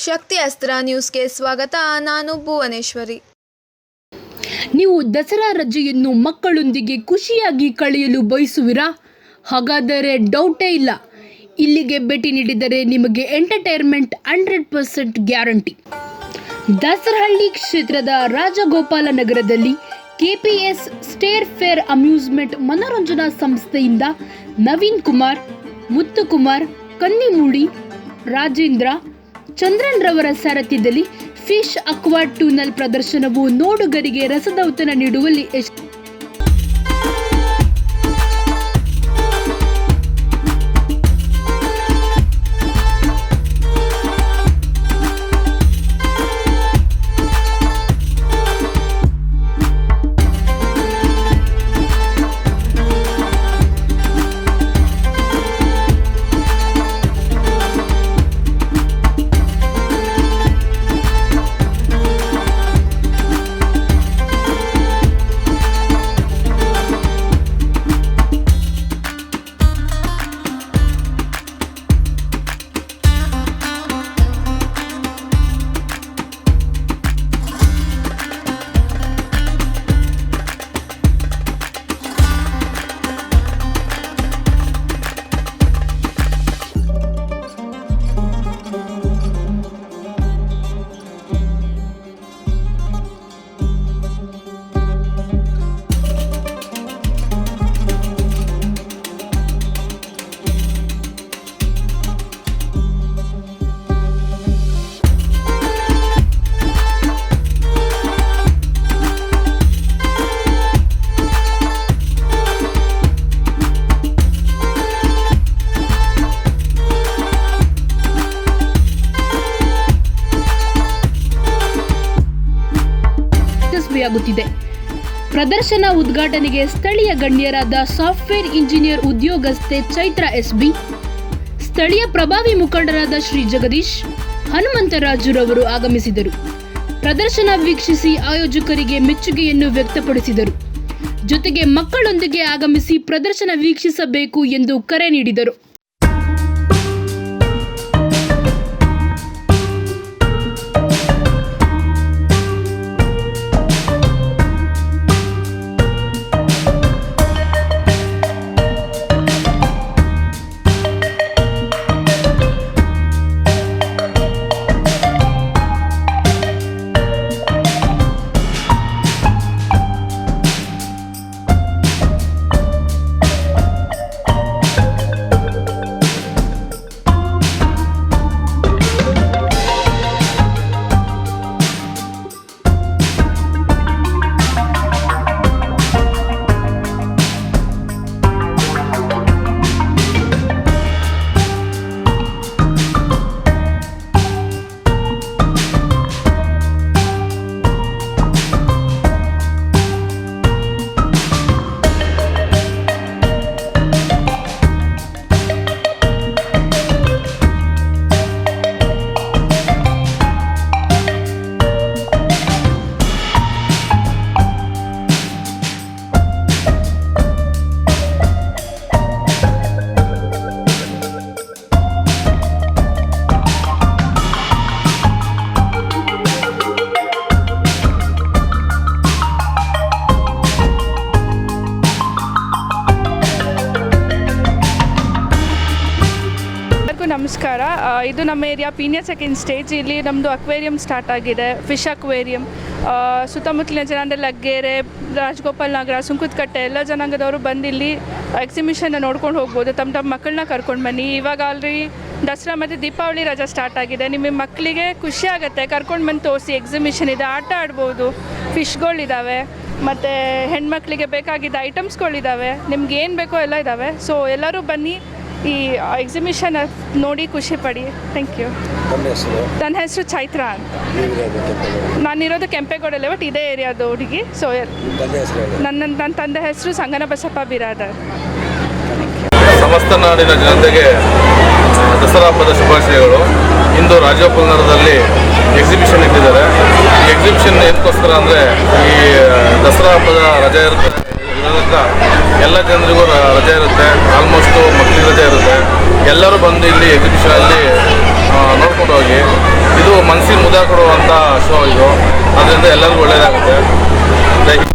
ಶಕ್ತಿ ಅಸ್ತ್ರ ನ್ಯೂಸ್ಗೆ ಸ್ವಾಗತ. ನಾನು ಭುವನೇಶ್ವರಿ. ನೀವು ದಸರಾ ರಜೆಯನ್ನು ಮಕ್ಕಳೊಂದಿಗೆ ಖುಷಿಯಾಗಿ ಕಳೆಯಲು ಬಯಸುವಿರಾ? ಹಾಗಾದರೆ ಡೌಟೇ ಇಲ್ಲ. ಇಲ್ಲಿಗೆ ಭೇಟಿ ನೀಡಿದರೆ ನಿಮಗೆ ಎಂಟರ್ಟೈನ್ಮೆಂಟ್ 100% ಗ್ಯಾರಂಟಿ. ದಾಸರಹಳ್ಳಿ ಕ್ಷೇತ್ರದ ರಾಜಗೋಪಾಲ ನಗರದಲ್ಲಿ ಕೆಪಿಎಸ್ ಸ್ಟೇರ್ ಫೇರ್ ಅಮ್ಯೂಸ್ಮೆಂಟ್ ಮನೋರಂಜನಾ ಸಂಸ್ಥೆಯಿಂದ ನವೀನ್ ಕುಮಾರ್, ಮುತ್ತುಕುಮಾರ್, ಕನ್ನಿಮೂಡಿ, ರಾಜೇಂದ್ರ, ಚಂದ್ರನ್ ರವರ ಸಾರಥ್ಯದಲ್ಲಿ ಫಿಶ್ ಅಕ್ವಾ ಟೂನಲ್ ಪ್ರದರ್ಶನವು ನೋಡುಗರಿಗೆ ರಸದೌತಣ ನೀಡುವಲ್ಲಿ ಯಶಸ್ವಿಯಾಗುತ್ತಿದೆ. ಪ್ರದರ್ಶನ ಉದ್ಘಾಟನೆಗೆ ಸ್ಥಳೀಯ ಗಣ್ಯರಾದ ಸಾಫ್ಟ್ವೇರ್ ಇಂಜಿನಿಯರ್ ಉದ್ಯೋಗಸ್ಥೆ ಚೈತ್ರ ಎಸ್ಬಿ, ಸ್ಥಳೀಯ ಪ್ರಭಾವಿ ಮುಖಂಡರಾದ ಶ್ರೀ ಜಗದೀಶ್, ಹನುಮಂತರಾಜುರವರು ಆಗಮಿಸಿದರು. ಪ್ರದರ್ಶನ ವೀಕ್ಷಿಸಿ ಆಯೋಜಕರಿಗೆ ಮೆಚ್ಚುಗೆಯನ್ನು ವ್ಯಕ್ತಪಡಿಸಿದರು. ಜೊತೆಗೆ ಮಕ್ಕಳೊಂದಿಗೆ ಆಗಮಿಸಿ ಪ್ರದರ್ಶನ ವೀಕ್ಷಿಸಬೇಕು ಎಂದು ಕರೆ ನೀಡಿದರು. ನಮಸ್ಕಾರ. ಇದು ನಮ್ಮ ಏರಿಯಾ ಪೀನಿಯರ್ ಸೆಕೆಂಡ್ ಸ್ಟೇಜ್. ಇಲ್ಲಿ ನಮ್ಮದು ಅಕ್ವೇರಿಯಂ ಸ್ಟಾರ್ಟ್ ಆಗಿದೆ, ಫಿಶ್ ಅಕ್ವೇರಿಯಂ. ಸುತ್ತಮುತ್ತಲಿನ ಜನ ಅಂದರೆ ಲಗ್ಗೆರೆ, ರಾಜಗೋಪಾಲ್ ನಗರ, ಸುಂಕುತ್ಕಟ್ಟೆ ಎಲ್ಲ ಜನಾಂಗದವರು ಬಂದು ಇಲ್ಲಿ ಎಕ್ಸಿಬಿಷನ್ನ ನೋಡ್ಕೊಂಡು ಹೋಗ್ಬೋದು. ತಮ್ಮ ಮಕ್ಕಳನ್ನ ಕರ್ಕೊಂಡು ಬನ್ನಿ. ಇವಾಗ ಆಲ್ರೆಡಿ ದಸರಾ ಮತ್ತು ದೀಪಾವಳಿ ರಜಾ ಸ್ಟಾರ್ಟ್ ಆಗಿದೆ. ನಿಮ್ಮ ಮಕ್ಕಳಿಗೆ ಖುಷಿ ಆಗುತ್ತೆ, ಕರ್ಕೊಂಡು ಬಂದು ತೋರಿಸಿ. ಎಕ್ಸಿಬಿಷನ್ ಇದೆ, ಆಟ ಆಡ್ಬೋದು, ಫಿಶ್ಗಳಿದ್ದಾವೆ, ಮತ್ತು ಹೆಣ್ಮಕ್ಳಿಗೆ ಬೇಕಾಗಿದ್ದ ಐಟಮ್ಸ್ಗಳಿದ್ದಾವೆ, ನಿಮ್ಗೆ ಏನು ಬೇಕೋ ಎಲ್ಲ ಇದ್ದಾವೆ. ಸೊ ಎಲ್ಲರೂ ಬನ್ನಿ, ಈ ಎಕ್ಸಿಬಿಷನ್ ನೋಡಿ ಖುಷಿ ಪಡಿ. Thank you. ನನ್ನ ಹೆಸರು ಚೈತ್ರ ಅಂತ. ನಾನಿರೋದು ಕೆಂಪೇಗೌಡಲ್ಲೇ, ಬಟ್ ಇದೇ ಏರಿಯಾದ ಹುಡುಗಿ. ಸೊ ನನ್ನ ತಂದೆ ಹೆಸರು ಸಂಗನ ಬಸಪ್ಪ ಬಿರಾದರ್. ಸಮಸ್ತ ನಾಡಿನ ಜನತೆಗೆ ದಸರಾ ಹಬ್ಬದ ಶುಭಾಶಯಗಳು. ಇಂದು ರಾಜಗೋಪಾಲ್ ನಗರದಲ್ಲಿ ಎಕ್ಸಿಬಿಷನ್ ಇಟ್ಟಿದ್ದಾರೆ. ಈ ಎಕ್ಸಿಬಿಷನ್ ಏನಕ್ಕೋಸ್ಕರ ಅಂದರೆ ಈ ದಸರಾ ಹಬ್ಬದ ರಜೆ ಇರುತ್ತೆ, ಇರೋದ್ರಿಂದ ಎಲ್ಲ ಜನರಿಗೂ ರಜೆ ಇರುತ್ತೆ, ಆಲ್ಮೋಸ್ಟು ಮಕ್ಕಳಿಗೆ ರಜೆ ಇರುತ್ತೆ. ಎಲ್ಲರೂ ಬಂದು ಇಲ್ಲಿ ಎಕ್ಸಿಬಿಷನಲ್ಲಿ ನೋಡ್ಕೊಂಡು ಹೋಗಿ. ಇದು ಮನಸ್ಸಿಗೆ ಮುದ ಕೊಡುವಂಥ ಶೋ ಇದು. ಅದರಿಂದ ಎಲ್ಲರಿಗೂ ಒಳ್ಳೆಯದಾಗುತ್ತೆ.